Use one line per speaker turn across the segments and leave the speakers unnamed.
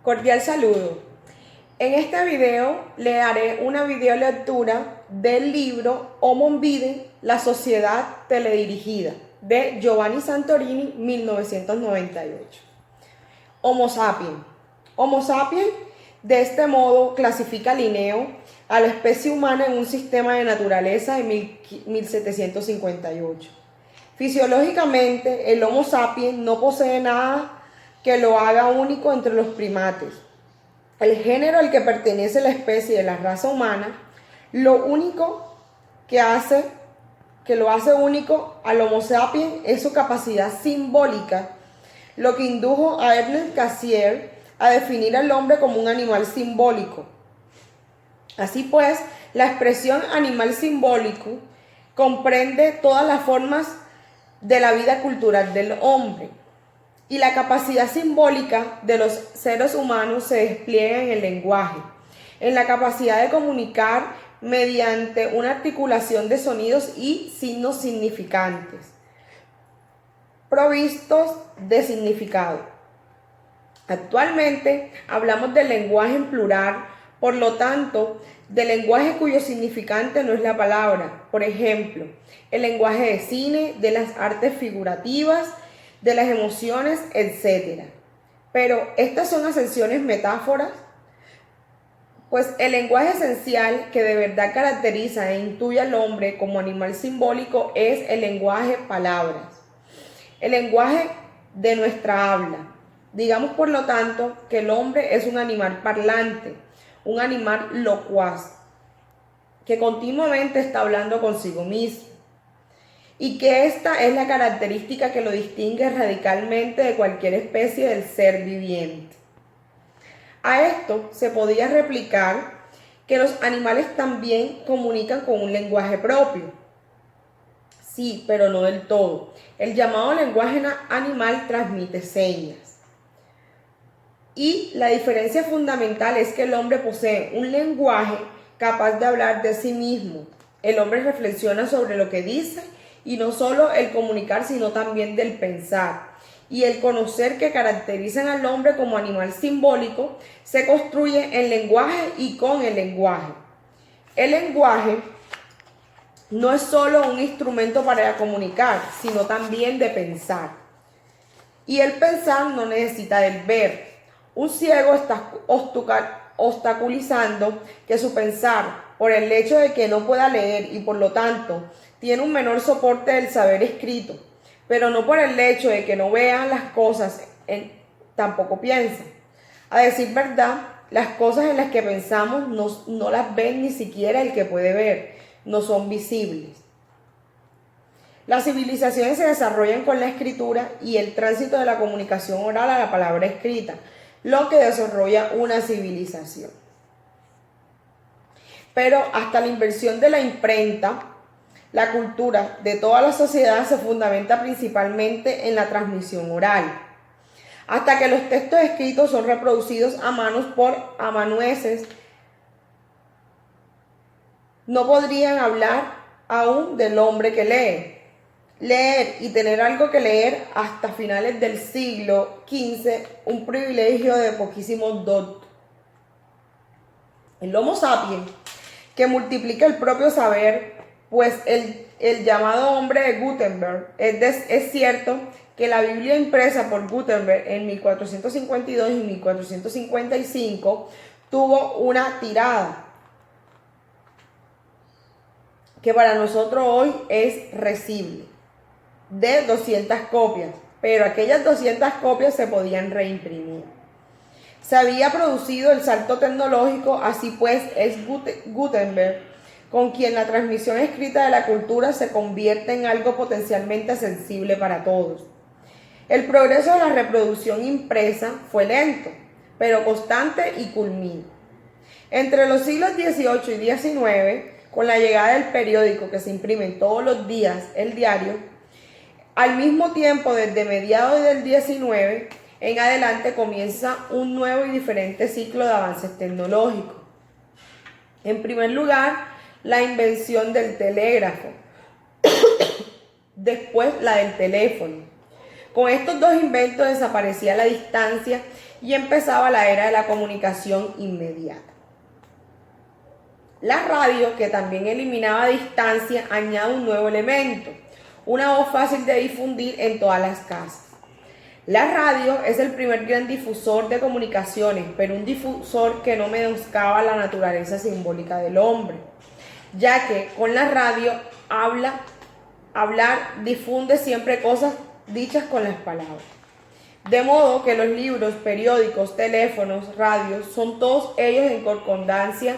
Cordial saludo. En este video le haré una videolectura del libro Homo Vitae, la sociedad teledirigida, de Giovanni Santorini, 1998. Homo sapiens. Homo sapiens, de este modo, clasifica Linneo a la especie humana en un sistema de naturaleza de 1758. Fisiológicamente, el Homo sapiens no posee nada que lo haga único entre los primates. El género al que pertenece la especie de la raza humana, lo único que lo hace único al Homo sapiens es su capacidad simbólica, lo que indujo a Ernest Cassirer a definir al hombre como un animal simbólico. Así pues, la expresión animal simbólico comprende todas las formas de la vida cultural del hombre, y la capacidad simbólica de los seres humanos se despliega en el lenguaje, en la capacidad de comunicar mediante una articulación de sonidos y signos significantes, provistos de significado. Actualmente hablamos del lenguaje en plural, por lo tanto, del lenguaje cuyo significante no es la palabra. Por ejemplo, el lenguaje de cine, de las artes figurativas, de las emociones, etc. Pero estas son ascensiones metáforas, pues el lenguaje esencial que de verdad caracteriza e intuye al hombre como animal simbólico es el lenguaje palabras, el lenguaje de nuestra habla. Digamos, por lo tanto, que el hombre es un animal parlante, un animal locuaz, que continuamente está hablando consigo mismo, y que esta es la característica que lo distingue radicalmente de cualquier especie del ser viviente. A esto se podía replicar que los animales también comunican con un lenguaje propio. Sí, pero no del todo. El llamado lenguaje animal transmite señas. Y la diferencia fundamental es que el hombre posee un lenguaje capaz de hablar de sí mismo. El hombre reflexiona sobre lo que dice, y no solo el comunicar, sino también del pensar. Y el conocer que caracterizan al hombre como animal simbólico se construye en lenguaje y con el lenguaje. El lenguaje no es solo un instrumento para comunicar, sino también de pensar. Y el pensar no necesita del ver. Un ciego está obstaculizando que su pensar, por el hecho de que no pueda leer y por lo tanto tiene un menor soporte del saber escrito, pero no por el hecho de que no vean las cosas, tampoco piensa. A decir verdad, las cosas en las que pensamos no las ven ni siquiera el que puede ver, no son visibles. Las civilizaciones se desarrollan con la escritura y el tránsito de la comunicación oral a la palabra escrita, lo que desarrolla una civilización. Pero hasta la invención de la imprenta, la cultura de toda la sociedad se fundamenta principalmente en la transmisión oral, hasta que los textos escritos son reproducidos a manos por amanuenses. No podrían hablar aún del hombre que lee. Leer y tener algo que leer hasta finales del siglo XV, un privilegio de poquísimos doctos. El Homo sapiens, que multiplica el propio saber, pues el llamado hombre de Gutenberg, es cierto que la Biblia impresa por Gutenberg en 1452 y 1455 tuvo una tirada que para nosotros hoy es recible, de 200 copias, pero aquellas 200 copias se podían reimprimir. Se había producido el salto tecnológico, así pues es Gutenberg con quien la transmisión escrita de la cultura se convierte en algo potencialmente sensible para todos. El progreso de la reproducción impresa fue lento, pero constante y culmina. Entre los siglos XVIII y XIX, con la llegada del periódico que se imprime todos los días, el diario, al mismo tiempo desde mediados del XIX en adelante comienza un nuevo y diferente ciclo de avances tecnológicos. En primer lugar, la invención del telégrafo, después la del teléfono. Con estos dos inventos desaparecía la distancia y empezaba la era de la comunicación inmediata. La radio, que también eliminaba distancia, añade un nuevo elemento, una voz fácil de difundir en todas las casas. La radio es el primer gran difusor de comunicaciones, pero un difusor que no menoscaba la naturaleza simbólica del hombre, ya que con la radio hablar difunde siempre cosas dichas con las palabras. De modo que los libros, periódicos, teléfonos, radios, son todos ellos en concordancia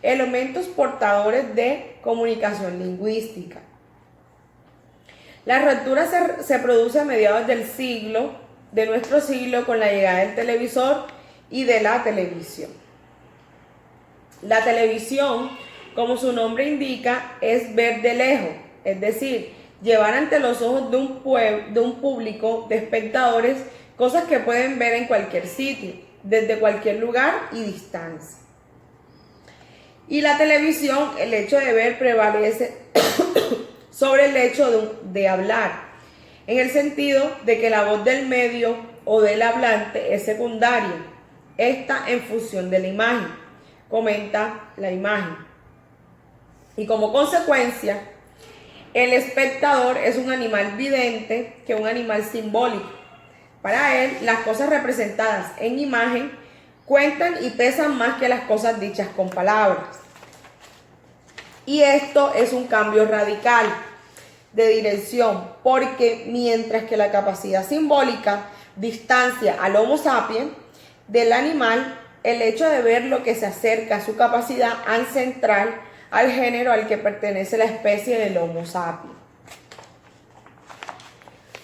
elementos portadores de comunicación lingüística. La ruptura se produce a mediados de nuestro siglo, con la llegada del televisor y de la televisión. La televisión, como su nombre indica, es ver de lejos, es decir, llevar ante los ojos de un público de espectadores cosas que pueden ver en cualquier sitio, desde cualquier lugar y distancia. Y la televisión, el hecho de ver prevalece sobre el hecho de hablar, en el sentido de que la voz del medio o del hablante es secundaria, está en función de la imagen, comenta la imagen. Y como consecuencia, el espectador es un animal vidente que un animal simbólico. Para él, las cosas representadas en imagen cuentan y pesan más que las cosas dichas con palabras. Y esto es un cambio radical de dirección, porque mientras que la capacidad simbólica distancia al Homo sapiens del animal, el hecho de ver lo que se acerca a su capacidad ancestral al género al que pertenece la especie del Homo sapiens.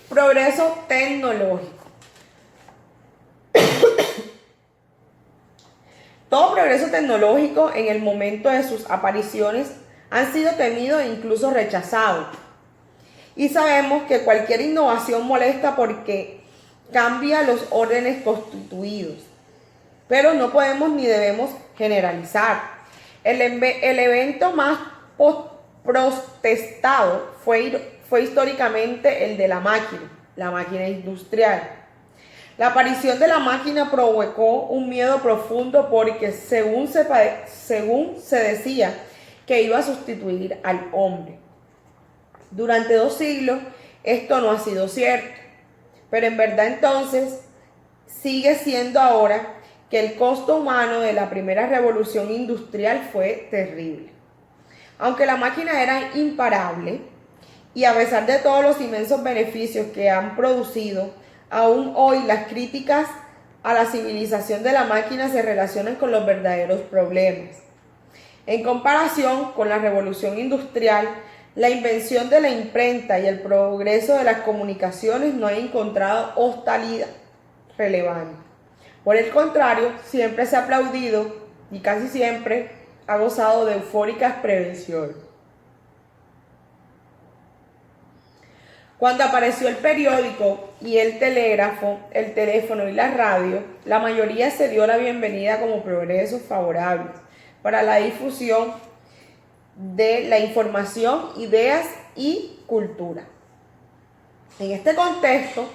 Progreso tecnológico. Todo progreso tecnológico en el momento de sus apariciones han sido temidos e incluso rechazados. Y sabemos que cualquier innovación molesta porque cambia los órdenes constituidos. Pero no podemos ni debemos generalizar. El evento más protestado fue históricamente el de la máquina industrial. La aparición de la máquina provocó un miedo profundo porque según se decía que iba a sustituir al hombre. Durante 2 siglos esto no ha sido cierto, pero en verdad entonces sigue siendo ahora que el costo humano de la primera revolución industrial fue terrible. Aunque la máquina era imparable y a pesar de todos los inmensos beneficios que han producido, aún hoy las críticas a la civilización de la máquina se relacionan con los verdaderos problemas. En comparación con la revolución industrial, la invención de la imprenta y el progreso de las comunicaciones no han encontrado hostilidad relevante. Por el contrario, siempre se ha aplaudido y casi siempre ha gozado de eufóricas prevenciones. Cuando apareció el periódico y el telégrafo, el teléfono y la radio, la mayoría se dio la bienvenida como progresos favorables para la difusión de la información, ideas y cultura. En este contexto,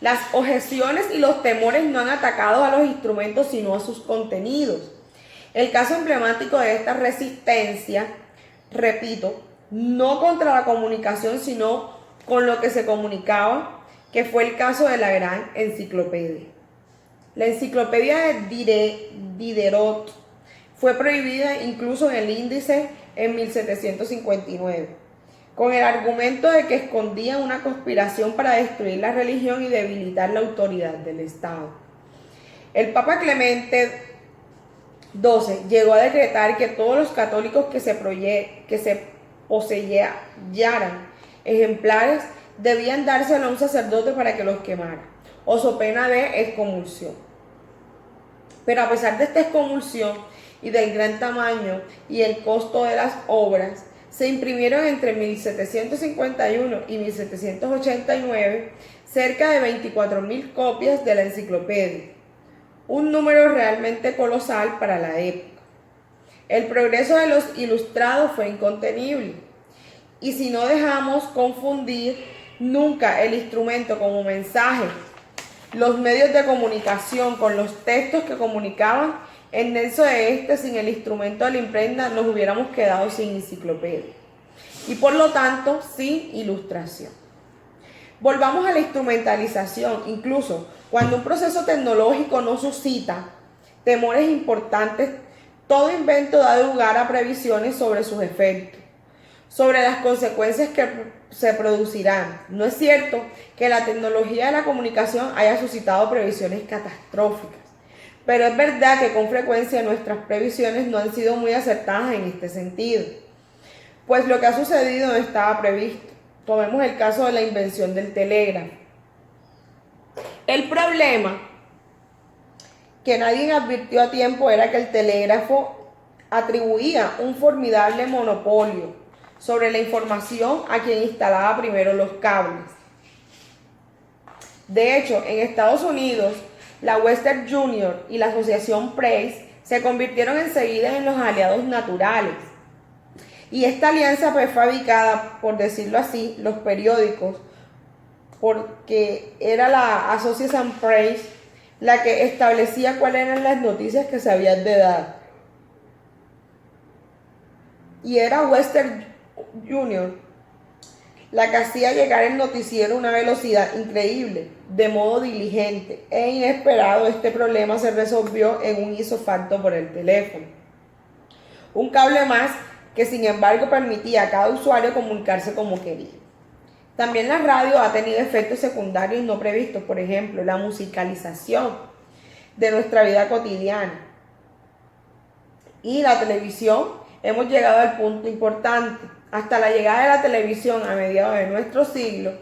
las objeciones y los temores no han atacado a los instrumentos sino a sus contenidos. El caso emblemático de esta resistencia, repito, no contra la comunicación sino con lo que se comunicaba, que fue el caso de la gran enciclopedia. La enciclopedia de Diderot fue prohibida incluso en el índice en 1759, con el argumento de que escondía una conspiración para destruir la religión y debilitar la autoridad del Estado. El Papa Clemente XII llegó a decretar que todos los católicos que se poseyeran ejemplares debían dárselo a un sacerdote para que los quemara, o so pena de excomulsión. Pero a pesar de esta excomulsión y del gran tamaño y el costo de las obras, se imprimieron entre 1751 y 1789 cerca de 24.000 copias de la enciclopedia, un número realmente colosal para la época. El progreso de los ilustrados fue incontenible, y si no dejamos confundir nunca el instrumento como mensaje los medios de comunicación con los textos que comunicaban en nexo de este, sin el instrumento de la imprenta, nos hubiéramos quedado sin enciclopedia y por lo tanto sin ilustración. Volvamos a la instrumentalización. Incluso cuando un proceso tecnológico no suscita temores importantes, todo invento da lugar a previsiones sobre sus efectos, sobre las consecuencias que se producirán. No es cierto que la tecnología de la comunicación haya suscitado previsiones catastróficas, pero es verdad que con frecuencia nuestras previsiones no han sido muy acertadas en este sentido, pues lo que ha sucedido no estaba previsto. Tomemos el caso de la invención del telégrafo. El problema que nadie advirtió a tiempo era que el telégrafo atribuía un formidable monopolio sobre la información a quien instalaba primero los cables. De hecho, en Estados Unidos, la Western Junior y la Asociación Press se convirtieron enseguida en los aliados naturales. Y esta alianza fue fabricada, por decirlo así, los periódicos, porque era la Associated Press la que establecía cuáles eran las noticias que se habían de dar. Y era Western Junior la que hacía llegar el noticiero a una velocidad increíble, de modo diligente e inesperado. Este problema se resolvió en un isofacto por el teléfono. Un cable más que sin embargo permitía a cada usuario comunicarse como quería. También la radio ha tenido efectos secundarios no previstos, por ejemplo, la musicalización de nuestra vida cotidiana. Y la televisión, hemos llegado al punto importante. Hasta la llegada de la televisión a mediados de nuestro siglo,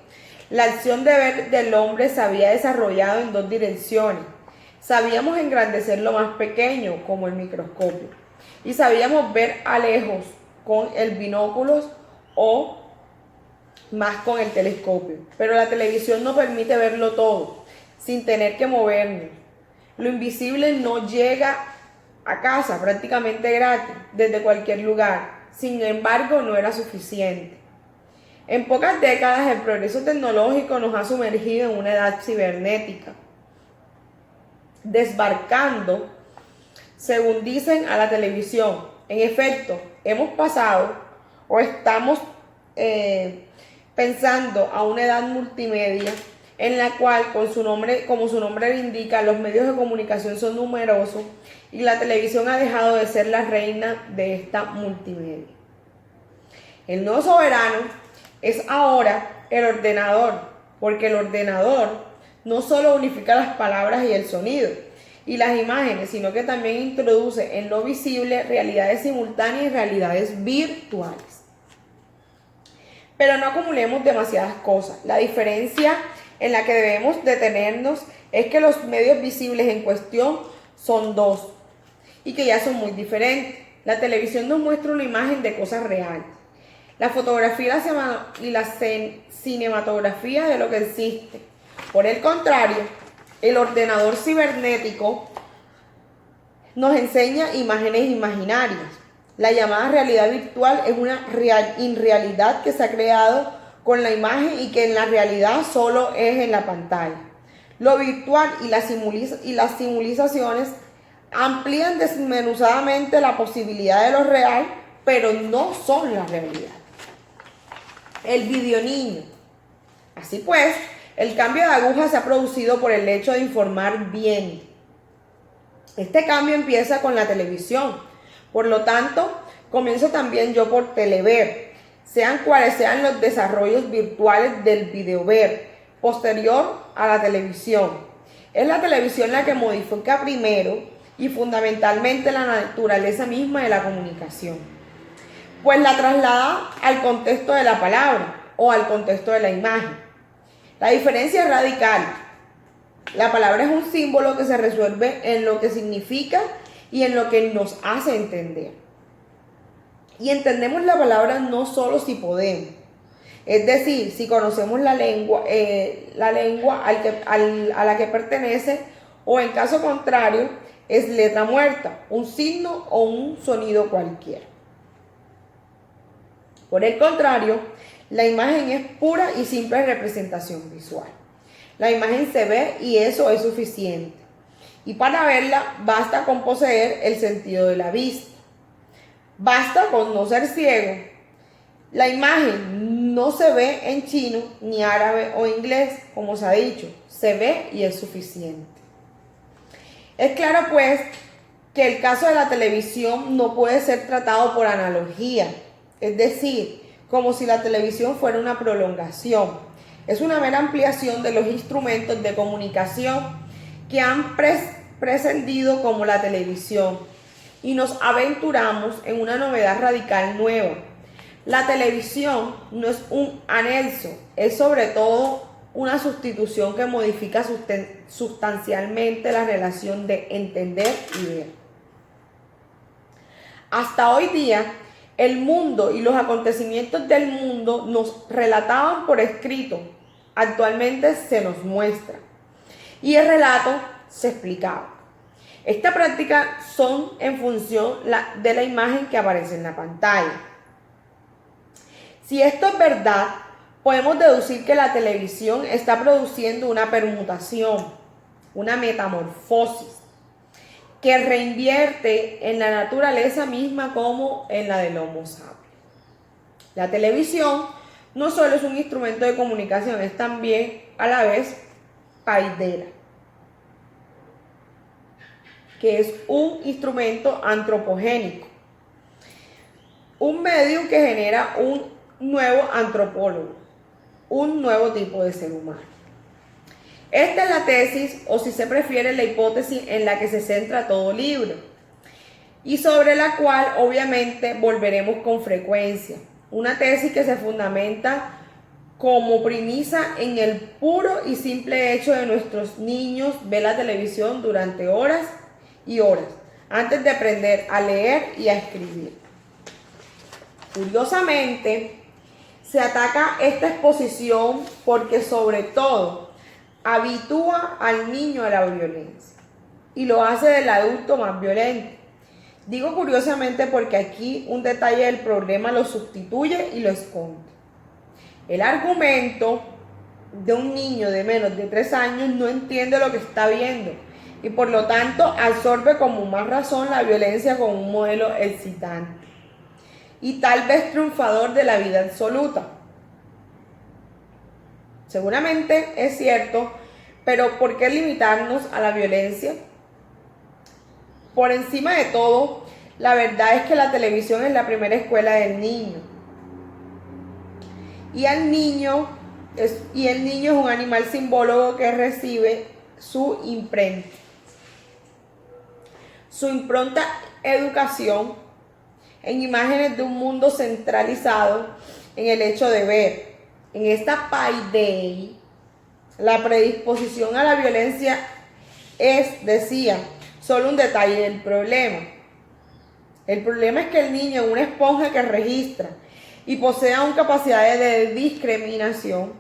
la acción de ver del hombre se había desarrollado en dos direcciones. Sabíamos engrandecer lo más pequeño, como el microscopio, y sabíamos ver a lejos con el binóculo o más con el telescopio. Pero la televisión no permite verlo todo, sin tener que movernos. Lo invisible no llega a casa prácticamente gratis, desde cualquier lugar. Sin embargo, no era suficiente. En pocas décadas, el progreso tecnológico nos ha sumergido en una edad cibernética, desbarcando, según dicen, a la televisión. En efecto, hemos pasado o estamos pensando a una edad multimedia en la cual, como su nombre le indica, los medios de comunicación son numerosos y la televisión ha dejado de ser la reina de esta multimedia. El nuevo soberano es ahora el ordenador, porque el ordenador no solo unifica las palabras y el sonido y las imágenes, sino que también introduce en lo visible realidades simultáneas y realidades virtuales. Pero no acumulemos demasiadas cosas. La diferencia en la que debemos detenernos es que los medios visibles en cuestión son dos y que ya son muy diferentes. La televisión nos muestra una imagen de cosas reales. La fotografía y la cinematografía de lo que existe. Por el contrario, el ordenador cibernético nos enseña imágenes imaginarias. La llamada realidad virtual es una irrealidad que se ha creado con la imagen y que en la realidad solo es en la pantalla. Lo virtual y las simulaciones amplían desmenuzadamente la posibilidad de lo real, pero no son la realidad. El videoniño. Así pues, el cambio de aguja se ha producido por el hecho de informar bien. Este cambio empieza con la televisión. Por lo tanto, comienzo también yo por telever, sean cuales sean los desarrollos virtuales del videover, posterior a la televisión. Es la televisión la que modifica primero y fundamentalmente la naturaleza misma de la comunicación, pues la traslada al contexto de la palabra o al contexto de la imagen. La diferencia es radical. La palabra es un símbolo que se resuelve en lo que significa y en lo que nos hace entender. Y entendemos la palabra no solo si podemos, es decir, si conocemos la lengua a la que pertenece, o en caso contrario, es letra muerta, un signo o un sonido cualquiera. Por el contrario, la imagen es pura y simple representación visual. La imagen se ve y eso es suficiente. Y para verla basta con poseer el sentido de la vista. Basta con no ser ciego. La imagen no se ve en chino, ni árabe o inglés, como se ha dicho. Se ve y es suficiente. Es claro, pues, que el caso de la televisión no puede ser tratado por analogía. Es decir, como si la televisión fuera una prolongación. Es una mera ampliación de los instrumentos de comunicación que han prescindido como la televisión. Y nos aventuramos en una novedad radical nueva. La televisión no es un anexo, es sobre todo una sustitución que modifica sustancialmente la relación de entender y ver. Hasta hoy día, el mundo y los acontecimientos del mundo nos relataban por escrito. Actualmente se nos muestra. Y el relato se explicaba. Esta práctica son en función de la imagen que aparece en la pantalla. Si esto es verdad, podemos deducir que la televisión está produciendo una permutación, una metamorfosis, que reinvierte en la naturaleza misma como en la del Homo sapiens. La televisión no solo es un instrumento de comunicación, es también a la vez paidera, que es un instrumento antropogénico, un medio que genera un nuevo antropólogo, un nuevo tipo de ser humano. Esta es la tesis, o si se prefiere, la hipótesis en la que se centra todo libro y sobre la cual obviamente volveremos con frecuencia. Una tesis que se fundamenta como premisa en el puro y simple hecho de nuestros niños ver la televisión durante horas y horas antes de aprender a leer y a escribir. Curiosamente, se ataca esta exposición porque sobre todo habitúa al niño a la violencia y lo hace del adulto más violento. Digo curiosamente porque aquí un detalle del problema lo sustituye y lo esconde. El argumento de un niño de menos de 3 años no entiende lo que está viendo y por lo tanto absorbe como más razón la violencia como un modelo excitante y tal vez triunfador de la vida absoluta. Seguramente es cierto, pero ¿por qué limitarnos a la violencia? Por encima de todo, la verdad es que la televisión es la primera escuela del niño. Y el niño es un animal simbólogo que recibe su impronta educación en imágenes de un mundo centralizado en el hecho de ver. En esta paideia, la predisposición a la violencia es, decía, solo un detalle del problema. El problema es que el niño es una esponja que registra y posee aún capacidades de discriminación.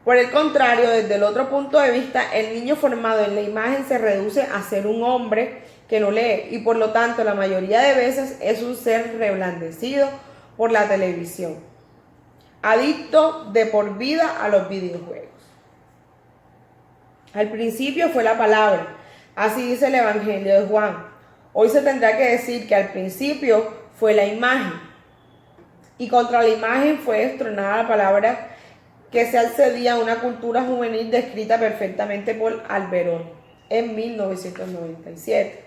Por el contrario, desde el otro punto de vista, el niño formado en la imagen se reduce a ser un hombre que no lee y por lo tanto la mayoría de veces es un ser reblandecido por la televisión, adicto de por vida a los videojuegos. Al principio fue la palabra, así dice el Evangelio de Juan. Hoy se tendrá que decir que al principio fue la imagen y contra la imagen fue destronada la palabra que se accedía a una cultura juvenil descrita perfectamente por Alberón en 1997.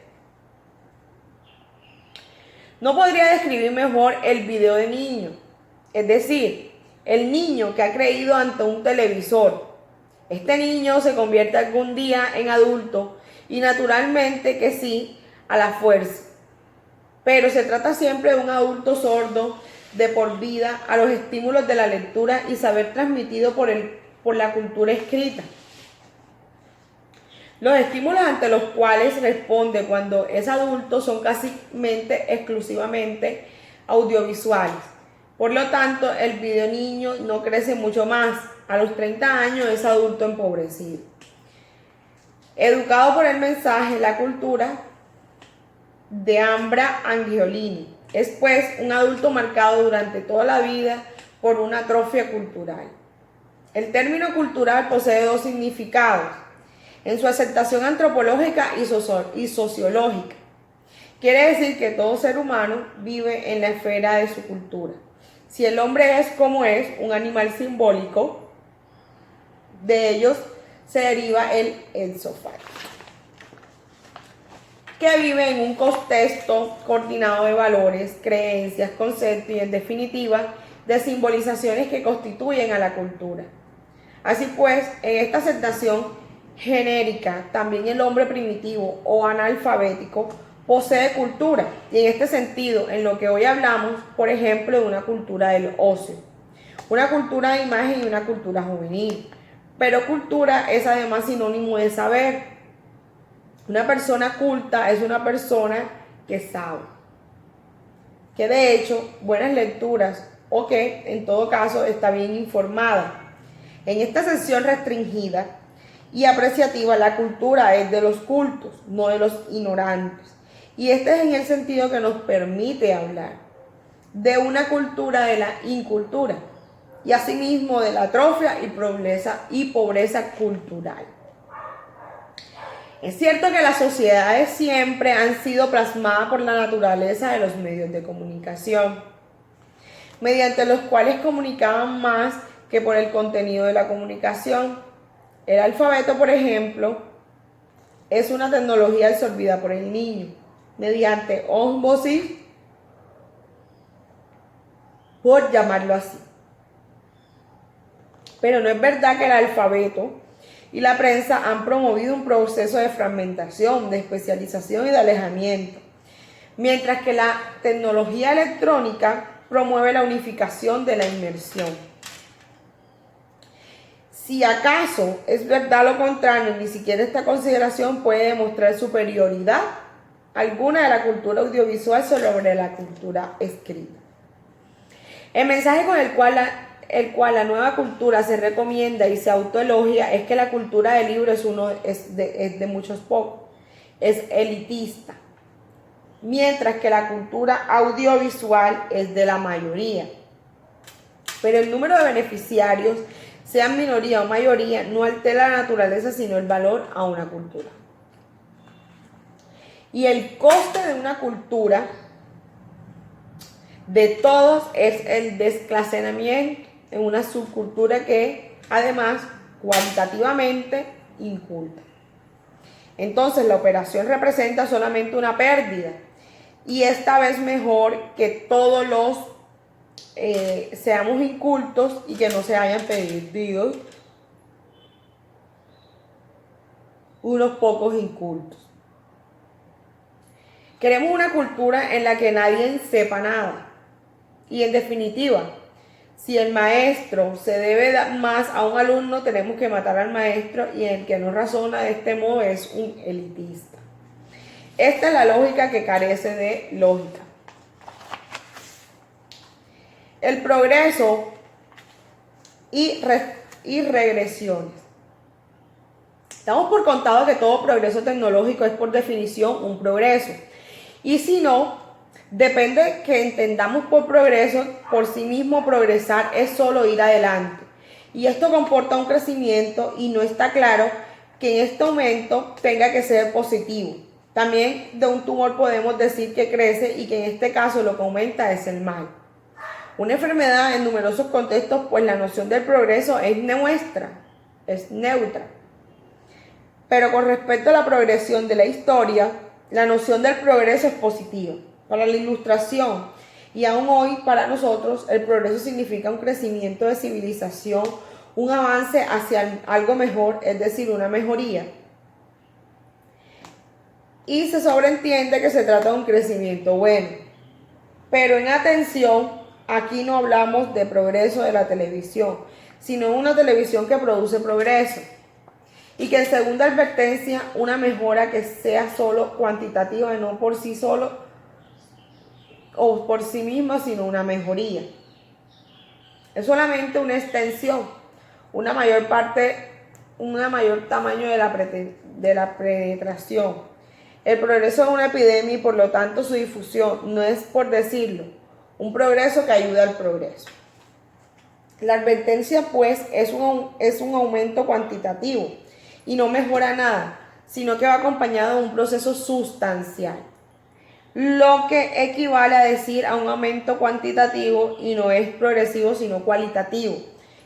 No podría describir mejor el video de niño, es decir, el niño que ha creído ante un televisor. Este niño se convierte algún día en adulto y naturalmente que sí, a la fuerza. Pero se trata siempre de un adulto sordo de por vida a los estímulos de la lectura y saber transmitido por la cultura escrita. Los estímulos ante los cuales responde cuando es adulto son casi exclusivamente audiovisuales. Por lo tanto, el video niño no crece mucho más. A los 30 años es adulto empobrecido. Educado por el mensaje, la cultura de Ambra Angiolini. Es pues un adulto marcado durante toda la vida por una atrofia cultural. El término cultural posee dos significados en su aceptación antropológica y sociológica. Quiere decir que todo ser humano vive en la esfera de su cultura. Si el hombre es como es, un animal simbólico, de ellos se deriva el sofá, que vive en un contexto coordinado de valores, creencias, conceptos y, en definitiva, de simbolizaciones que constituyen a la cultura. Así pues, en esta aceptación genérica, también el hombre primitivo o analfabético posee cultura, y en este sentido, en lo que hoy hablamos, por ejemplo, de una cultura del ocio, una cultura de imagen y una cultura juvenil. Pero cultura es además sinónimo de saber. Una persona culta es una persona que sabe, que de hecho buenas lecturas o que en todo caso está bien informada. En esta sección restringida y apreciativa, la cultura es de los cultos, no de los ignorantes. Y este es en el sentido que nos permite hablar de una cultura de la incultura y asimismo de la atrofia y pobreza cultural. Es cierto que las sociedades siempre han sido plasmadas por la naturaleza de los medios de comunicación, mediante los cuales comunicaban más que por el contenido de la comunicación. El alfabeto, por ejemplo, es una tecnología absorbida por el niño, mediante ósmosis, por llamarlo así. Pero no es verdad que el alfabeto y la prensa han promovido un proceso de fragmentación, de especialización y de alejamiento, mientras que la tecnología electrónica promueve la unificación de la inmersión. Si acaso es verdad lo contrario, ni siquiera esta consideración puede demostrar superioridad alguna de la cultura audiovisual sobre la cultura escrita. El mensaje con el cual la nueva cultura se recomienda y se autoelogia es que la cultura del libro es de muchos pocos, es elitista, mientras que la cultura audiovisual es de la mayoría. Pero el número de beneficiarios, sean minoría o mayoría, no altera la naturaleza sino el valor a una cultura. Y el coste de una cultura de todos es el desclasenamiento en una subcultura que además cualitativamente inculta. Entonces la operación representa solamente una pérdida, y esta vez mejor que todos los seamos incultos y que no se hayan perdido unos pocos incultos. Queremos una cultura en la que nadie sepa nada. Y en definitiva, si el maestro se debe más a un alumno, tenemos que matar al maestro, y el que no razona de este modo es un elitista. Esta es la lógica que carece de lógica. El progreso y regresiones. Damos por contado que todo progreso tecnológico es por definición un progreso. Y si no, depende que entendamos por progreso. Por sí mismo progresar es solo ir adelante. Y esto comporta un crecimiento, y no está claro que en este momento tenga que ser positivo. También de un tumor podemos decir que crece y que en este caso lo que aumenta es el mal. Una enfermedad en numerosos contextos, pues la noción del progreso es neutra. Pero con respecto a la progresión de la historia, la noción del progreso es positiva. Para la ilustración, y aún hoy para nosotros, el progreso significa un crecimiento de civilización, un avance hacia algo mejor, es decir, una mejoría. Y se sobreentiende que se trata de un crecimiento bueno. Pero en atención, aquí no hablamos de progreso de la televisión, sino de una televisión que produce progreso. Y que en segunda advertencia, una mejora que sea solo cuantitativa y no por sí solo o por sí misma, sino una mejoría. Es solamente una extensión, una mayor tamaño de la penetración. El progreso es una epidemia y por lo tanto su difusión no es por decirlo, un progreso que ayuda al progreso. La advertencia, pues, es un aumento cuantitativo y no mejora nada, sino que va acompañado de un proceso sustancial, lo que equivale a decir a un aumento cuantitativo y no es progresivo, sino cualitativo,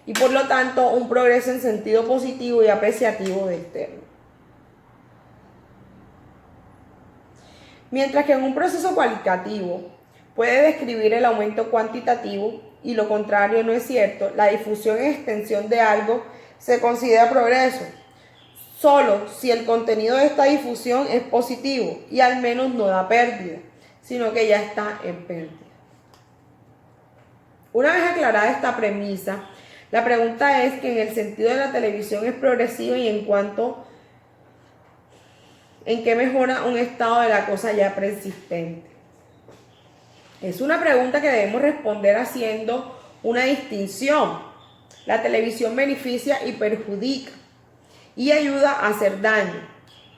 y por lo tanto un progreso en sentido positivo y apreciativo del término. Mientras que en un proceso cualitativo puede describir el aumento cuantitativo y lo contrario no es cierto, la difusión y extensión de algo se considera progreso solo si el contenido de esta difusión es positivo y al menos no da pérdida, sino que ya está en pérdida. Una vez aclarada esta premisa, la pregunta es que en el sentido de la televisión es progresiva y en qué mejora un estado de la cosa ya preexistente. Es una pregunta que debemos responder haciendo una distinción. La televisión beneficia y perjudica y ayuda a hacer daño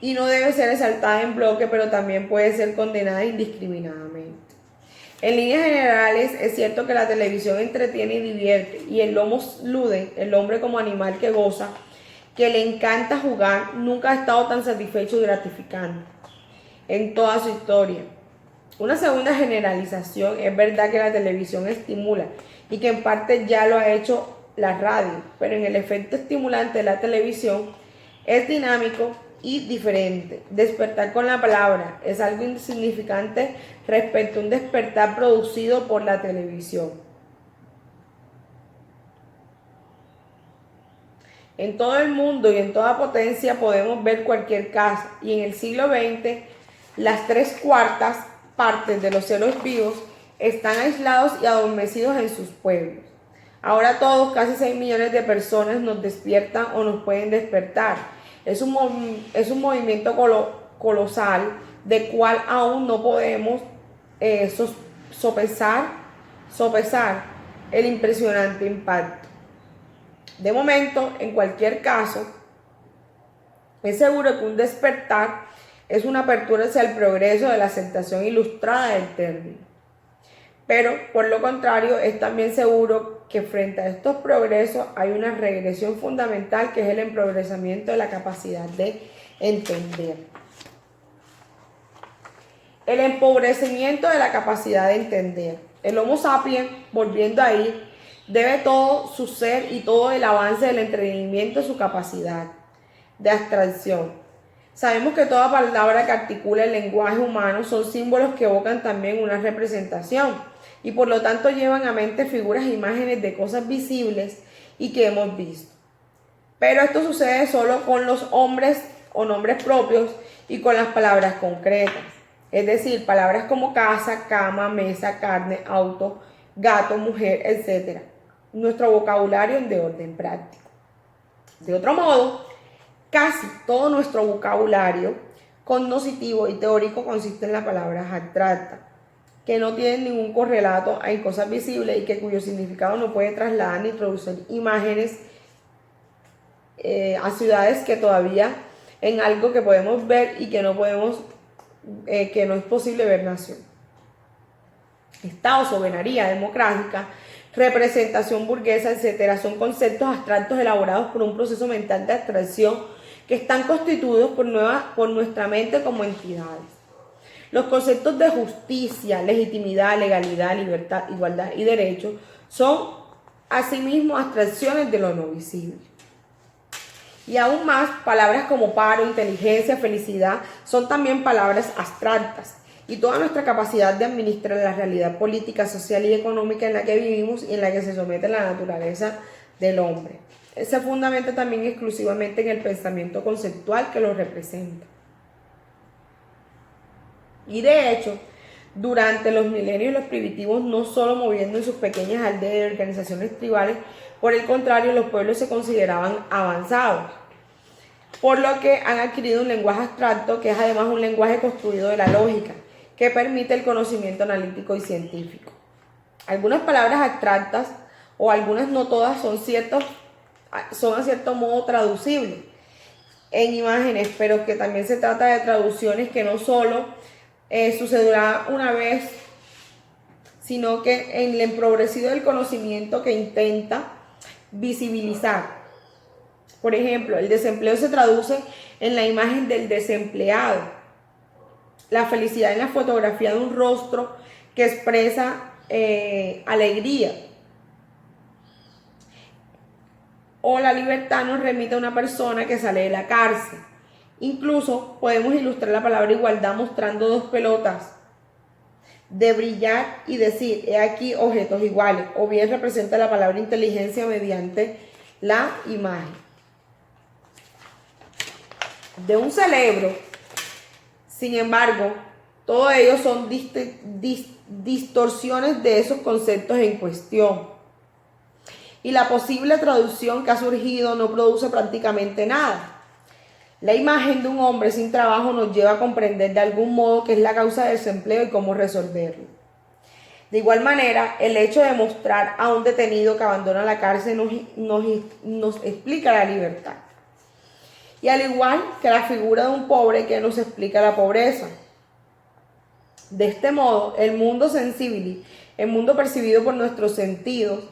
y no debe ser exaltada en bloque, pero también puede ser condenada indiscriminadamente. En líneas generales, es cierto que la televisión entretiene y divierte, y el homo ludens, el hombre como animal que goza, que le encanta jugar, nunca ha estado tan satisfecho y gratificante en toda su historia. Una segunda generalización: es verdad que la televisión estimula y que en parte ya lo ha hecho la radio, pero en el efecto estimulante de la televisión es dinámico y diferente. Despertar con la palabra es algo insignificante respecto a un despertar producido por la televisión. En todo el mundo y en toda potencia podemos ver cualquier casa, y en el siglo XX las 3/4 partes de los seres vivos están aislados y adormecidos en sus pueblos. Ahora todos, casi 6 millones de personas, nos despiertan o nos pueden despertar. Es un movimiento colosal de cual aún no podemos sopesar el impresionante impacto. De momento, en cualquier caso, es seguro que un despertar es una apertura hacia el progreso de la aceptación ilustrada del término. Pero, por lo contrario, es también seguro que frente a estos progresos hay una regresión fundamental, que es el empobrecimiento de la capacidad de entender. El empobrecimiento de la capacidad de entender. El Homo sapiens, volviendo ahí, debe todo su ser y todo el avance del entendimiento a su capacidad de abstracción. Sabemos que toda palabra que articula el lenguaje humano son símbolos que evocan también una representación y por lo tanto llevan a mente figuras e imágenes de cosas visibles y que hemos visto. Pero esto sucede solo con los hombres o nombres propios y con las palabras concretas. Es decir, palabras como casa, cama, mesa, carne, auto, gato, mujer, etc. Nuestro vocabulario es de orden práctico. De otro modo, casi todo nuestro vocabulario cognoscitivo y teórico consiste en las palabras abstractas, que no tienen ningún correlato en cosas visibles y cuyo significado no puede trasladar ni producir imágenes a ciudades que todavía en algo que podemos ver y que no es posible ver nación. Estado, soberanía democrática, representación burguesa, etc. son conceptos abstractos elaborados por un proceso mental de abstracción que están constituidos por nuestra mente como entidades. Los conceptos de justicia, legitimidad, legalidad, libertad, igualdad y derecho son asimismo abstracciones de lo no visible. Y aún más, palabras como paro, inteligencia, felicidad son también palabras abstractas. Y toda nuestra capacidad de administrar la realidad política, social y económica en la que vivimos y en la que se somete la naturaleza del hombre se fundamenta también exclusivamente en el pensamiento conceptual que lo representa. Y de hecho, durante los milenios los primitivos no solo moviendo en sus pequeñas aldeas y organizaciones tribales, por el contrario, los pueblos se consideraban avanzados, por lo que han adquirido un lenguaje abstracto que es además un lenguaje construido de la lógica, que permite el conocimiento analítico y científico. Algunas palabras abstractas, o algunas no todas, son a cierto modo traducibles en imágenes, pero que también se trata de traducciones que no solo sucederá una vez, sino que en el empobrecido del conocimiento que intenta visibilizar. Por ejemplo, el desempleo se traduce en la imagen del desempleado. La felicidad en la fotografía de un rostro que expresa alegría. O la libertad nos remite a una persona que sale de la cárcel. Incluso podemos ilustrar la palabra igualdad mostrando dos pelotas de brillar y decir, he aquí objetos iguales. O bien representa la palabra inteligencia mediante la imagen. De un cerebro, sin embargo, todo ello son distorsiones de esos conceptos en cuestión. Y la posible traducción que ha surgido no produce prácticamente nada. La imagen de un hombre sin trabajo nos lleva a comprender de algún modo qué es la causa del desempleo y cómo resolverlo. De igual manera, el hecho de mostrar a un detenido que abandona la cárcel nos explica la libertad. Y al igual que la figura de un pobre que nos explica la pobreza. De este modo, el mundo sensible, el mundo percibido por nuestros sentidos,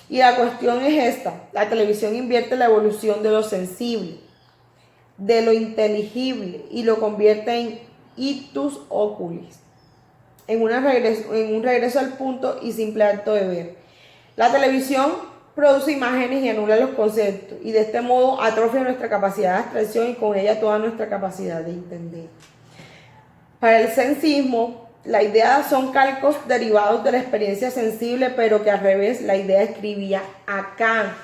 y la cuestión es esta: la televisión invierte la evolución de lo sensible, de lo inteligible, y lo convierte en ictus oculis, en un regreso al punto y simple acto de ver. La televisión produce imágenes y anula los conceptos, y de este modo atrofia nuestra capacidad de abstracción y con ella toda nuestra capacidad de entender. Para el sensismo, la idea son calcos derivados de la experiencia sensible, pero que al revés la idea escribía a Kant.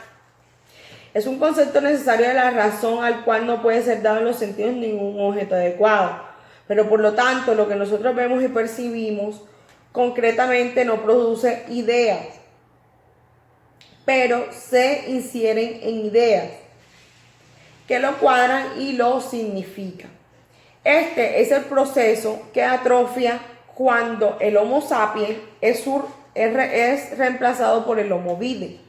Es un concepto necesario de la razón al cual no puede ser dado en los sentidos ningún objeto adecuado. Pero por lo tanto, lo que nosotros vemos y percibimos concretamente no produce ideas, pero se infieren en ideas que lo cuadran y lo significan. Este es el proceso que atrofia cuando el Homo sapiens es reemplazado por el Homo videns.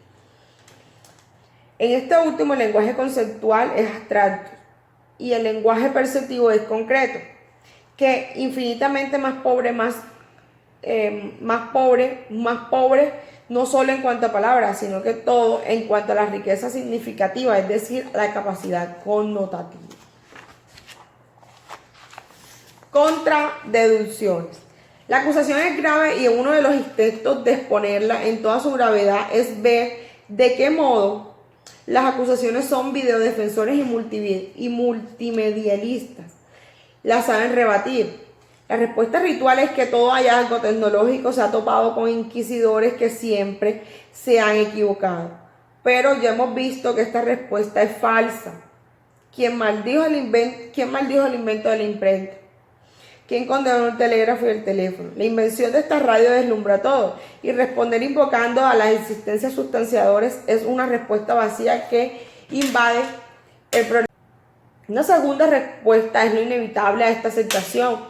En este último, el lenguaje conceptual es abstracto y el lenguaje perceptivo es concreto, que infinitamente más pobre, no solo en cuanto a palabras, sino que todo en cuanto a la riqueza significativa, es decir, la capacidad connotativa. Contradeducciones. La acusación es grave y uno de los intentos de exponerla en toda su gravedad es ver de qué modo las acusaciones son videodefensores y multimedialistas. Las saben rebatir. La respuesta ritual es que todo hallazgo tecnológico se ha topado con inquisidores que siempre se han equivocado. Pero ya hemos visto que esta respuesta es falsa. ¿Quién maldijo el invento de la imprenta? ¿Quién condenó el telégrafo y el teléfono? La invención de esta radio deslumbra todo, y responder invocando a las existencias sustanciadores es una respuesta vacía que invade el problema. Una segunda respuesta es lo inevitable a esta aceptación.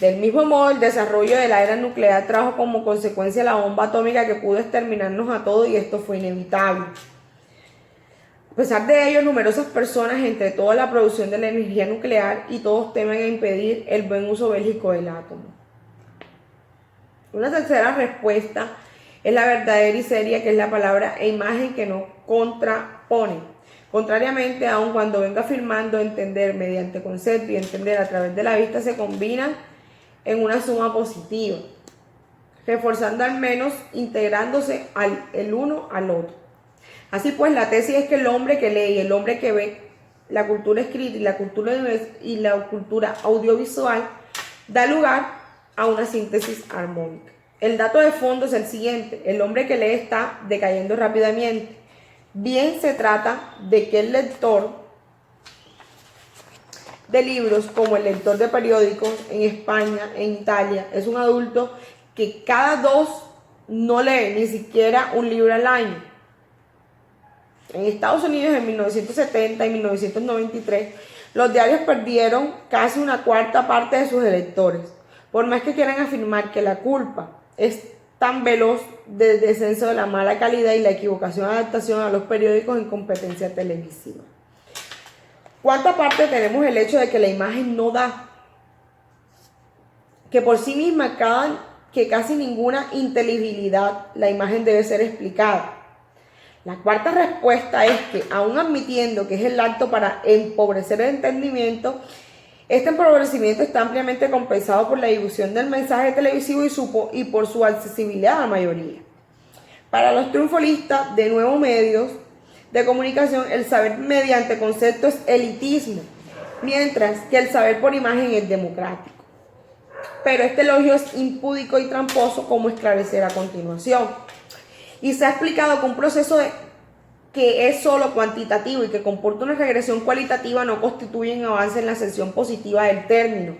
Del mismo modo, el desarrollo de la era nuclear trajo como consecuencia la bomba atómica que pudo exterminarnos a todos, y esto fue inevitable. A pesar de ello, numerosas personas, entre toda la producción de la energía nuclear, y todos temen a impedir el buen uso bélico del átomo. Una tercera respuesta es la verdadera y seria, que es la palabra e imagen que nos contrapone. Contrariamente, aun cuando venga afirmando entender mediante concepto y entender a través de la vista, se combinan en una suma positiva, reforzando al menos, integrándose el uno al otro. Así pues, la tesis es que el hombre que lee y el hombre que ve, la cultura escrita y la cultura audiovisual, da lugar a una síntesis armónica. El dato de fondo es el siguiente: el hombre que lee está decayendo rápidamente. Bien se trata de que el lector de libros, como el lector de periódicos en España, en Italia, es un adulto que cada 2 no lee ni siquiera un libro al año. En Estados Unidos, en 1970 y 1993, los diarios perdieron casi una cuarta parte de sus electores. Por más que quieran afirmar que la culpa es tan veloz del descenso de la mala calidad y la equivocación de adaptación a los periódicos en competencia televisiva. ¿Cuánta parte tenemos el hecho de que la imagen no da? Que por sí misma que casi ninguna inteligibilidad la imagen debe ser explicada. La cuarta respuesta es que, aún admitiendo que es el acto para empobrecer el entendimiento, este empobrecimiento está ampliamente compensado por la difusión del mensaje televisivo y por su accesibilidad a la mayoría. Para los triunfalistas de nuevos medios de comunicación, el saber mediante concepto es elitismo, mientras que el saber por imagen es democrático. Pero este elogio es impúdico y tramposo, como esclarecer a continuación. Y se ha explicado que un proceso que es solo cuantitativo y que comporta una regresión cualitativa no constituye un avance en la acepción positiva del término.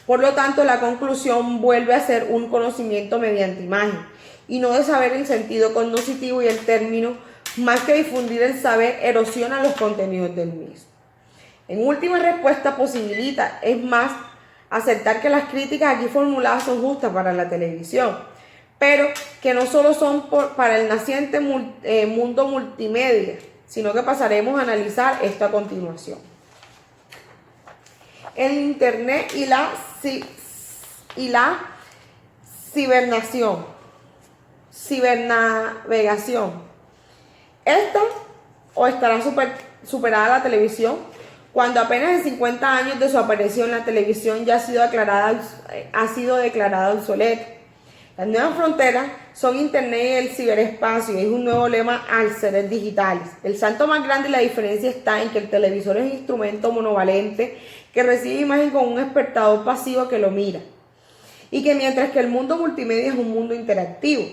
Por lo tanto, la conclusión vuelve a ser un conocimiento mediante imagen y no de saber en sentido cognoscitivo, y el término, más que difundir el saber, erosiona los contenidos del mismo. En última respuesta, posibilita, es más, aceptar que las críticas aquí formuladas son justas para la televisión, pero que no solo son para el naciente mundo multimedia, sino que pasaremos a analizar esto a continuación. El Internet y la cibernavegación. Esta o estará superada la televisión, cuando apenas en 50 años de su aparición la televisión ya ha sido declarada obsoleta. Las nuevas fronteras son Internet y el ciberespacio, y es un nuevo lema al seres digitales. El salto más grande y la diferencia está en que el televisor es un instrumento monovalente que recibe imagen con un espectador pasivo que lo mira, y que mientras que el mundo multimedia es un mundo interactivo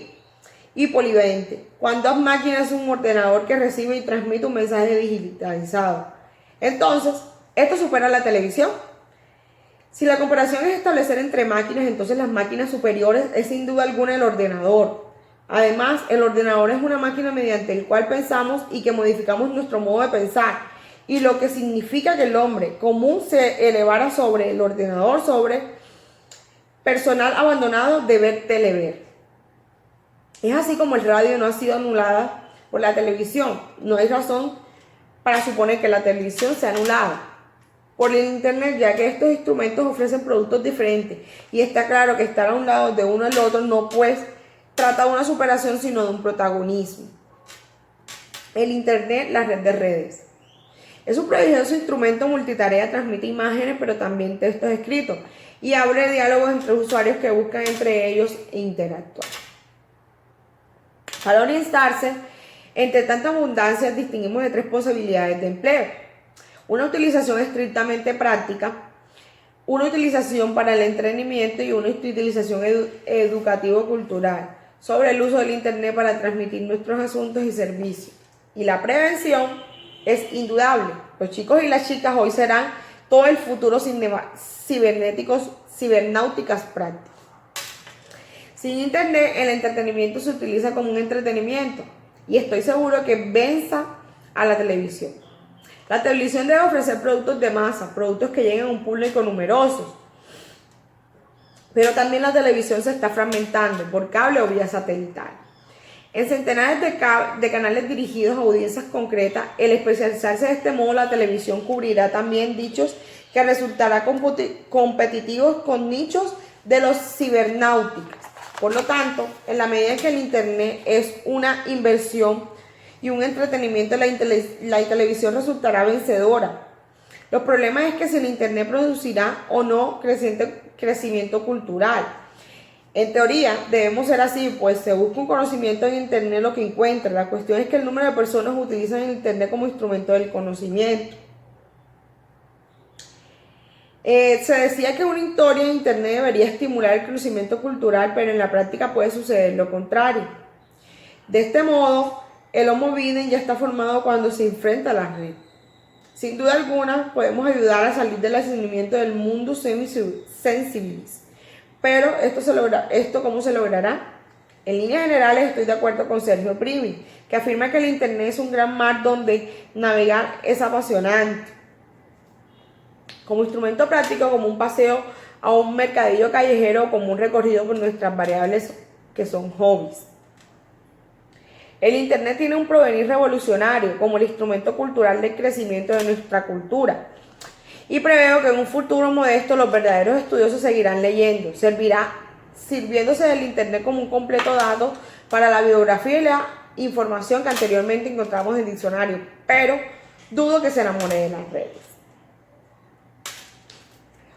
y polivalente, cuando las máquinas es un ordenador que recibe y transmite un mensaje digitalizado. Entonces, esto supera la televisión. Si la comparación es establecer entre máquinas, entonces las máquinas superiores es sin duda alguna el ordenador. Además, el ordenador es una máquina mediante la cual pensamos y que modificamos nuestro modo de pensar, y lo que significa que el hombre común se elevara sobre el ordenador, sobre personal abandonado de ver telever. Es así como el radio no ha sido anulada por la televisión. No hay razón para suponer que la televisión sea anulada por el Internet, ya que estos instrumentos ofrecen productos diferentes, y está claro que estar a un lado de uno al otro no pues trata de una superación, sino de un protagonismo. El Internet, la red de redes, es un prodigioso instrumento multitarea, transmite imágenes pero también textos escritos y abre diálogos entre usuarios que buscan entre ellos interactuar. Para orientarse entre tanta abundancia, distinguimos de tres posibilidades de empleo: una utilización estrictamente práctica, una utilización para el entretenimiento y una utilización educativo-cultural sobre el uso del Internet para transmitir nuestros asuntos y servicios. Y la prevención es indudable. Los chicos y las chicas hoy serán todo el futuro cibernáuticas prácticas. Sin Internet, el entretenimiento se utiliza como un entretenimiento, y estoy seguro que venza a la televisión. La televisión debe ofrecer productos de masa, productos que lleguen a un público numeroso. Pero también la televisión se está fragmentando por cable o vía satelital. En centenares de canales dirigidos a audiencias concretas, el especializarse de este modo, la televisión cubrirá también nichos que resultará competitivos con nichos de los cibernáuticas. Por lo tanto, en la medida en que el Internet es una inversión y un entretenimiento, la televisión resultará vencedora. Los problemas es que si el Internet producirá o no crecimiento cultural. En teoría debemos ser así, pues se busca un conocimiento en Internet lo que encuentra. La cuestión es que el número de personas utilizan el Internet como instrumento del conocimiento. Se decía que una historia en Internet debería estimular el crecimiento cultural, pero en la práctica puede suceder lo contrario. De este modo, el Homo Videns ya está formado cuando se enfrenta a la red. Sin duda alguna, podemos ayudar a salir del aislamiento del mundo sensibilis. Pero ¿esto cómo se logrará? En líneas generales estoy de acuerdo con Sergio Primi, que afirma que el Internet es un gran mar donde navegar es apasionante. Como instrumento práctico, como un paseo a un mercadillo callejero, como un recorrido por nuestras variables que son hobbies. El Internet tiene un porvenir revolucionario como el instrumento cultural del crecimiento de nuestra cultura. Y preveo que en un futuro modesto los verdaderos estudiosos seguirán sirviéndose del Internet como un completo dato para la biografía información que anteriormente encontramos en el diccionario, pero dudo que se enamore de las redes.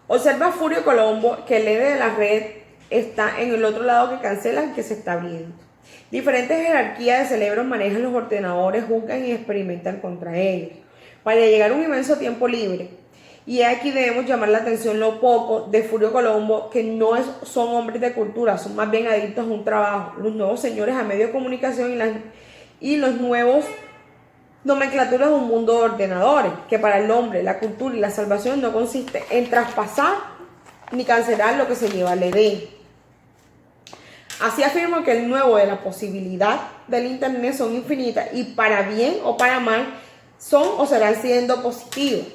Observa a Furio Colombo que el N de la red está en el otro lado que cancelan, que se está abriendo. Diferentes jerarquías de cerebros manejan los ordenadores, juzgan y experimentan contra ellos, para llegar a un inmenso tiempo libre. Y aquí debemos llamar la atención lo poco de Furio Colombo, que no son hombres de cultura, son más bien adictos a un trabajo. Los nuevos señores a medios de comunicación y los nuevos nomenclaturas de un mundo de ordenadores, que para el hombre la cultura y la salvación no consiste en traspasar ni cancelar lo que se lleva al Edén. Así afirmo que el nuevo de la posibilidad del Internet son infinitas y para bien o para mal son o serán siendo positivas.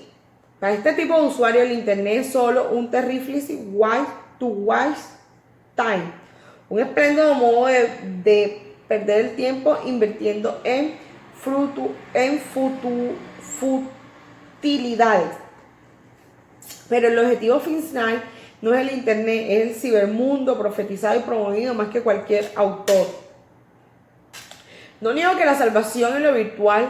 Para este tipo de usuario el Internet es solo un terrible waste to waste time, un espléndido modo de perder el tiempo invirtiendo en futilidades. Pero el objetivo final no es el Internet, es el cibermundo profetizado y promovido más que cualquier autor. No niego que la salvación en lo virtual,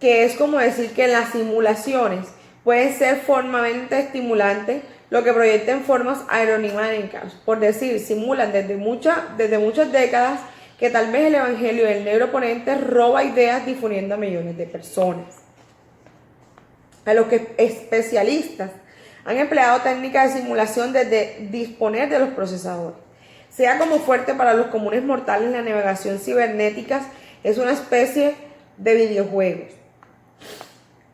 que es como decir que las simulaciones pueden ser formamente estimulantes, lo que proyectan formas aerodinámicas, por decir, simulan desde muchas décadas que tal vez el evangelio del negro ponente roba ideas difundiendo a millones de personas. A los que especialistas han empleado técnicas de simulación desde disponer de los procesadores. Sea como fuerte para los comunes mortales, la navegación cibernética es una especie de videojuegos.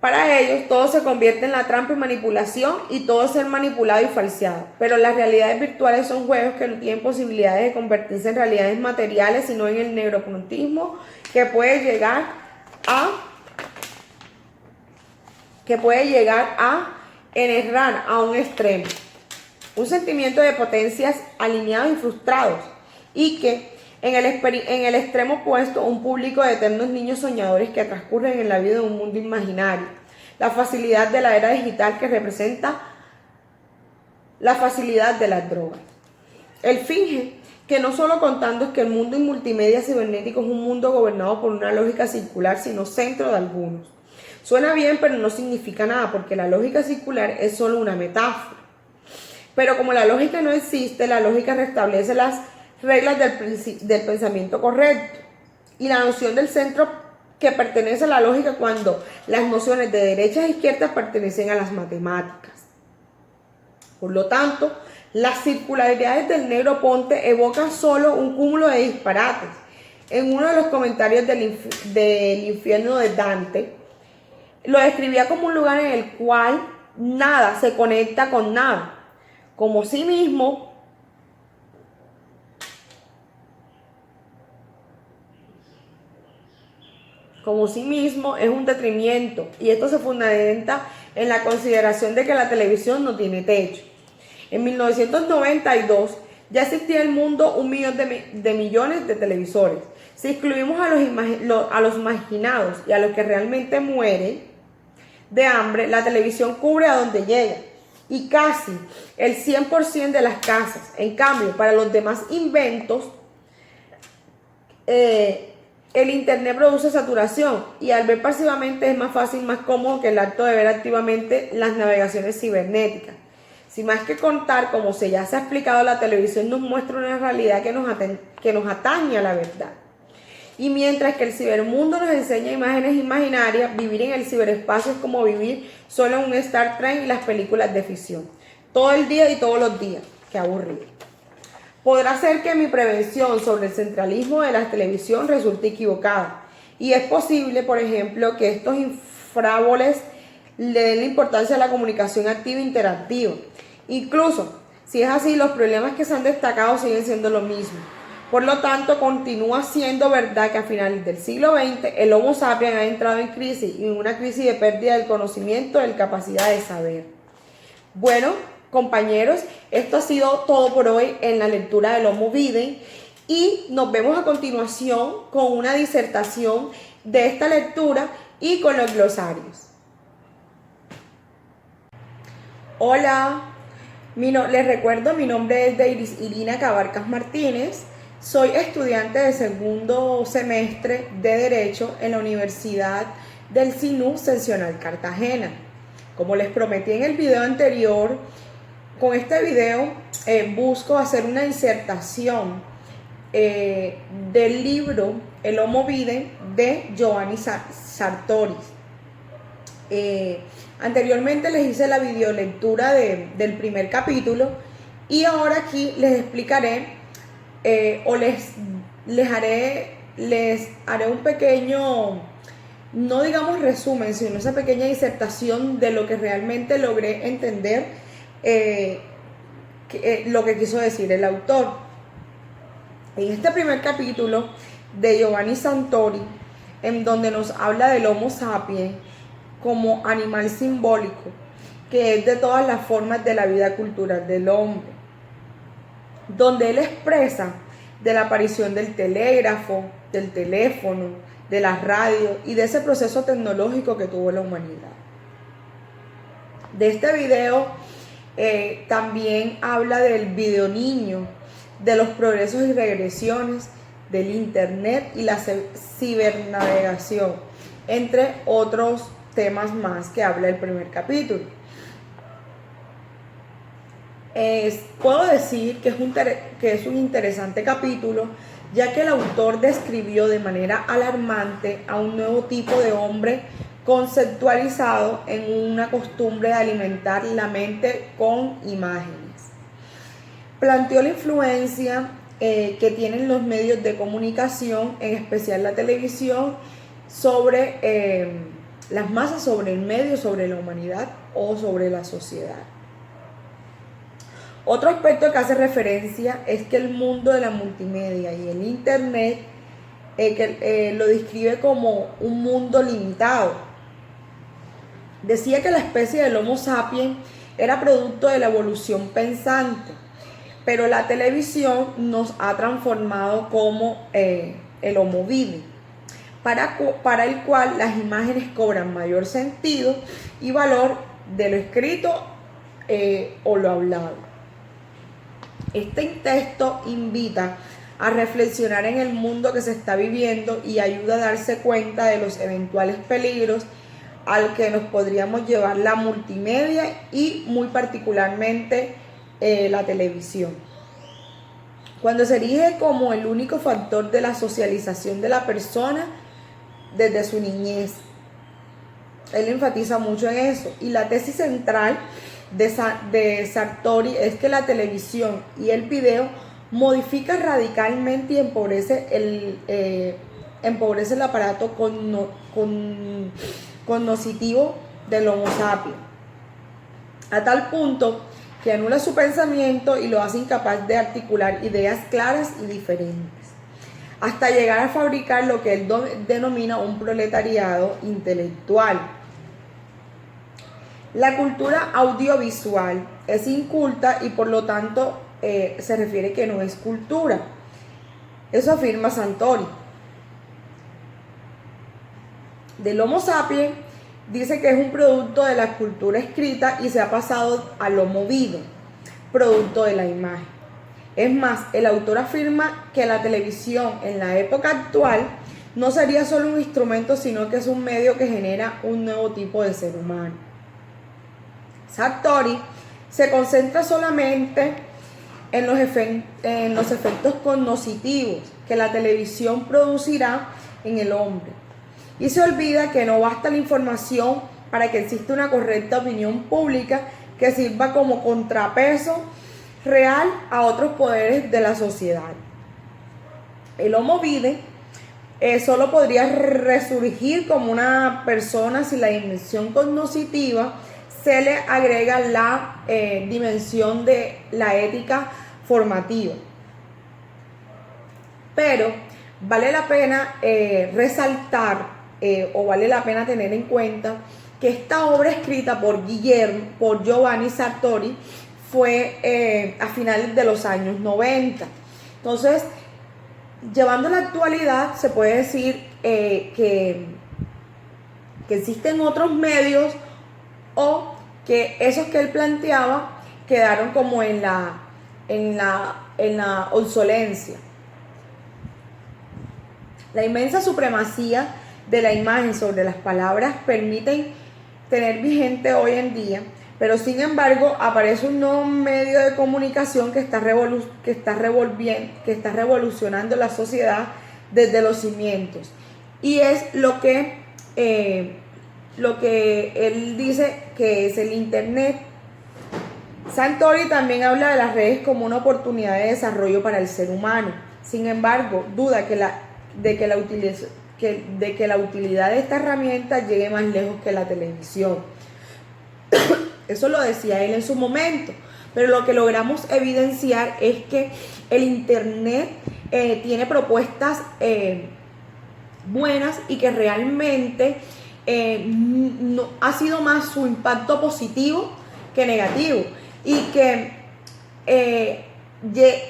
Para ellos todo se convierte en la trampa y manipulación y todo es ser manipulado y falseado. Pero las realidades virtuales son juegos que no tienen posibilidades de convertirse en realidades materiales, sino en el neuroprontismo que puede llegar a enervar a un extremo. Un sentimiento de potencias alineados y frustrados y que en el extremo opuesto, un público de eternos niños soñadores que transcurren en la vida de un mundo imaginario. La facilidad de la era digital que representa la facilidad de las drogas. Él finge que no solo contando es que el mundo en multimedia cibernético es un mundo gobernado por una lógica circular, sino centro de algunos. Suena bien, pero no significa nada, porque la lógica circular es solo una metáfora. Pero como la lógica no existe, la lógica restablece las reglas del pensamiento correcto y la noción del centro que pertenece a la lógica cuando las nociones de derechas e izquierdas pertenecen a las matemáticas. Por lo tanto, las circularidades del negro ponte evocan solo un cúmulo de disparates. En uno de los comentarios del infierno de Dante, lo describía como un lugar en el cual nada se conecta con nada, como sí mismo es un detrimento, y esto se fundamenta en la consideración de que la televisión no tiene techo. En 1992 ya existía en el mundo 1 millón de millones de televisores. Si excluimos a los marginados y a los que realmente mueren de hambre, la televisión cubre a donde llega y casi el 100% de las casas. En cambio, para los demás inventos, el Internet produce saturación y al ver pasivamente es más fácil, más cómodo que el acto de ver activamente las navegaciones cibernéticas. Sin más que contar, como ya se ha explicado, la televisión nos muestra una realidad que nos atañe a la verdad. Y mientras que el cibermundo nos enseña imágenes imaginarias, vivir en el ciberespacio es como vivir solo en un Star Trek y las películas de ficción. Todo el día y todos los días. Qué aburrido. Podrá ser que mi prevención sobre el centralismo de la televisión resulte equivocada. Y es posible, por ejemplo, que estos infraboles le den la importancia a la comunicación activa e interactiva. Incluso, si es así, los problemas que se han destacado siguen siendo lo mismo. Por lo tanto, continúa siendo verdad que a finales del siglo XX el Homo sapiens ha entrado en crisis y en una crisis de pérdida del conocimiento, de la capacidad de saber. Bueno, compañeros, esto ha sido todo por hoy en la lectura del Homo Videns y nos vemos a continuación con una disertación de esta lectura y con los glosarios. Hola, les recuerdo, mi nombre es Deiris Irina Cabarcas Martínez. Soy estudiante de segundo semestre de Derecho en la Universidad del SINU Seccional Cartagena. Como les prometí en el video anterior, con este video busco hacer una disertación del libro El Homo Vide de Giovanni Sartori. Anteriormente les hice la videolectura del primer capítulo y ahora aquí les explicaré o les haré un pequeño, no digamos resumen, sino esa pequeña disertación de lo que realmente logré entender, lo que quiso decir el autor. En este primer capítulo de Giovanni Sartori, en donde nos habla del Homo sapiens como animal simbólico, que es de todas las formas de la vida cultural del hombre, donde él expresa de la aparición del telégrafo, del teléfono, de la radio y de ese proceso tecnológico que tuvo la humanidad. De este video también habla del video niño, de los progresos y regresiones del internet y la cibernavegación, entre otros temas más que habla el primer capítulo. Puedo decir que es un interesante capítulo, ya que el autor describió de manera alarmante a un nuevo tipo de hombre conceptualizado en una costumbre de alimentar la mente con imágenes. Planteó la influencia que tienen los medios de comunicación, en especial la televisión, sobre las masas, sobre el medio, sobre la humanidad o sobre la sociedad. Otro aspecto que hace referencia es que el mundo de la multimedia y el internet lo describe como un mundo limitado. Decía que la especie del Homo sapiens era producto de la evolución pensante, pero la televisión nos ha transformado como el Homo Vide, para el cual las imágenes cobran mayor sentido y valor de lo escrito o lo hablado. Este texto invita a reflexionar en el mundo que se está viviendo y ayuda a darse cuenta de los eventuales peligros al que nos podríamos llevar la multimedia y muy particularmente la televisión. Cuando se erige como el único factor de la socialización de la persona desde su niñez. Él enfatiza mucho en eso. Y la tesis central de Sartori es que la televisión y el video modifica radicalmente y empobrece el aparato cognoscitivo del Homo sapiens, a tal punto que anula su pensamiento y lo hace incapaz de articular ideas claras y diferentes, hasta llegar a fabricar lo que él denomina un proletariado intelectual. La cultura audiovisual es inculta y por lo tanto se refiere que no es cultura. Eso afirma Sartori. Del Homo sapiens dice que es un producto de la cultura escrita y se ha pasado al Homo Vide, producto de la imagen. Es más, el autor afirma que la televisión en la época actual no sería solo un instrumento, sino que es un medio que genera un nuevo tipo de ser humano. Sartori se concentra solamente en los efectos cognitivos que la televisión producirá en el hombre. Y se olvida que no basta la información para que exista una correcta opinión pública que sirva como contrapeso real a otros poderes de la sociedad. El Homo Vide solo podría resurgir como una persona si la dimensión cognitiva se le agrega la dimensión de la ética formativa. Pero vale la pena resaltar o vale la pena tener en cuenta que esta obra escrita por Giovanni Sartori fue a finales de los años 90. Entonces, llevando a la actualidad, se puede decir que existen otros medios o que esos que él planteaba quedaron como en la obsolencia. La inmensa supremacía de la imagen sobre las palabras permiten tener vigente hoy en día, pero sin embargo aparece un nuevo medio de comunicación que está revolucionando la sociedad desde los cimientos. Y es lo que él dice que es el Internet. Santori también habla de las redes como una oportunidad de desarrollo para el ser humano. Sin embargo, duda de que la utilidad de esta herramienta llegue más lejos que la televisión. Eso lo decía él en su momento, pero lo que logramos evidenciar es que el Internet tiene propuestas buenas y que realmente no, ha sido más su impacto positivo que negativo, y que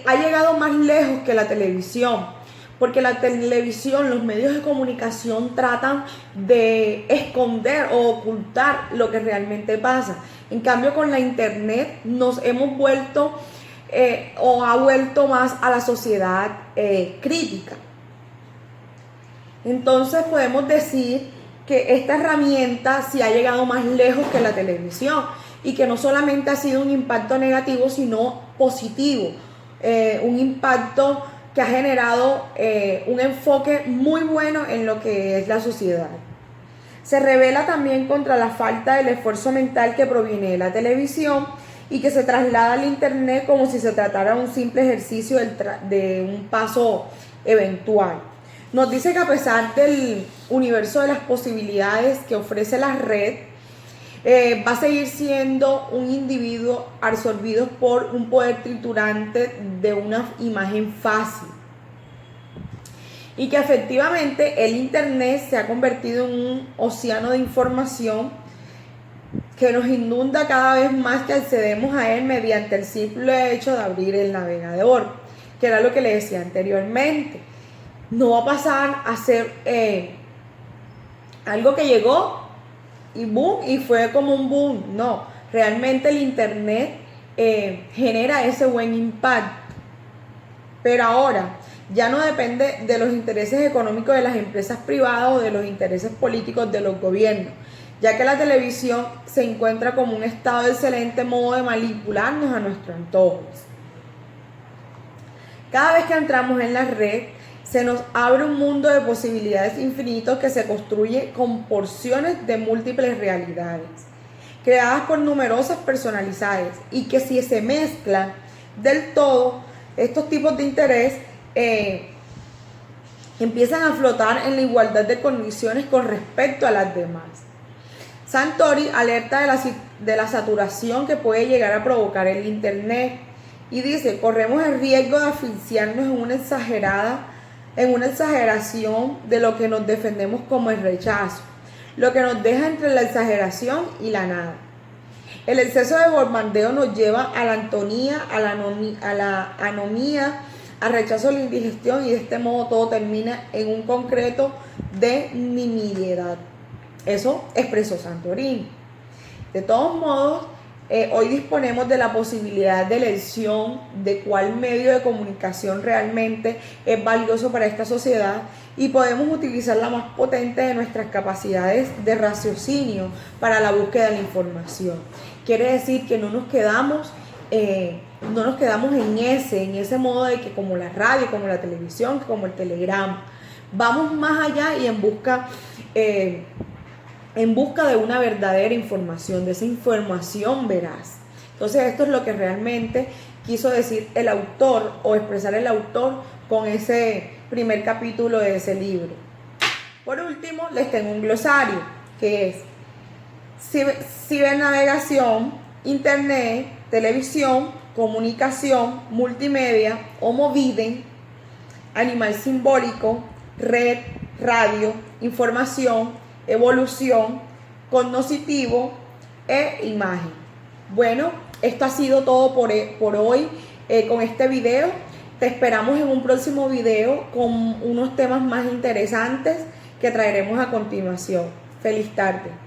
ha llegado más lejos que la televisión, porque la televisión, los medios de comunicación tratan de esconder o ocultar lo que realmente pasa. En cambio, con la Internet nos hemos vuelto o ha vuelto más a la sociedad crítica. Entonces podemos decir que esta herramienta sí ha llegado más lejos que la televisión, y que no solamente ha sido un impacto negativo, sino positivo, un impacto que ha generado un enfoque muy bueno en lo que es la sociedad. Se revela también contra la falta del esfuerzo mental que proviene de la televisión y que se traslada al Internet como si se tratara de un simple ejercicio de un paso eventual. Nos dice que a pesar del universo de las posibilidades que ofrece la red, va a seguir siendo un individuo absorbido por un poder triturante de una imagen fácil, y que efectivamente el Internet se ha convertido en un océano de información que nos inunda cada vez más que accedemos a él mediante el simple hecho de abrir el navegador, que era lo que le decía anteriormente. No va a pasar a ser algo que llegó y boom, y fue como un boom. No, realmente el Internet genera ese buen impacto. Pero ahora ya no depende de los intereses económicos de las empresas privadas o de los intereses políticos de los gobiernos, ya que la televisión se encuentra como un estado de excelente modo de manipularnos a nuestros antojos. Cada vez que entramos en la red, se nos abre un mundo de posibilidades infinitos que se construye con porciones de múltiples realidades, creadas por numerosas personalidades, y que si se mezclan del todo, estos tipos de interés empiezan a flotar en la igualdad de condiciones con respecto a las demás. Santori alerta de la saturación que puede llegar a provocar el Internet y dice: corremos el riesgo de asfixiarnos en una exageración de lo que nos defendemos como el rechazo, lo que nos deja entre la exageración y la nada. El exceso de bombardeo nos lleva a la anomía, al rechazo de la indigestión, y de este modo todo termina en un concreto de nimiedad. Eso expresó Santorini. De todos modos, hoy disponemos de la posibilidad de elección de cuál medio de comunicación realmente es valioso para esta sociedad, y podemos utilizar la más potente de nuestras capacidades de raciocinio para la búsqueda de la información. Quiere decir que no nos quedamos en ese modo de que como la radio, como la televisión, como el telegrama. Vamos más allá y en busca de una verdadera información, de esa información veraz. Entonces esto es lo que realmente quiso decir el autor, o expresar el autor, con ese primer capítulo de ese libro. Por último, les tengo un glosario, que es cibernavegación, internet, televisión, comunicación, multimedia, homo videm, animal simbólico, red, radio, información, evolución, cognoscitivo e imagen. Bueno, esto ha sido todo por hoy con este video. Te esperamos en un próximo video con unos temas más interesantes que traeremos a continuación. Feliz tarde.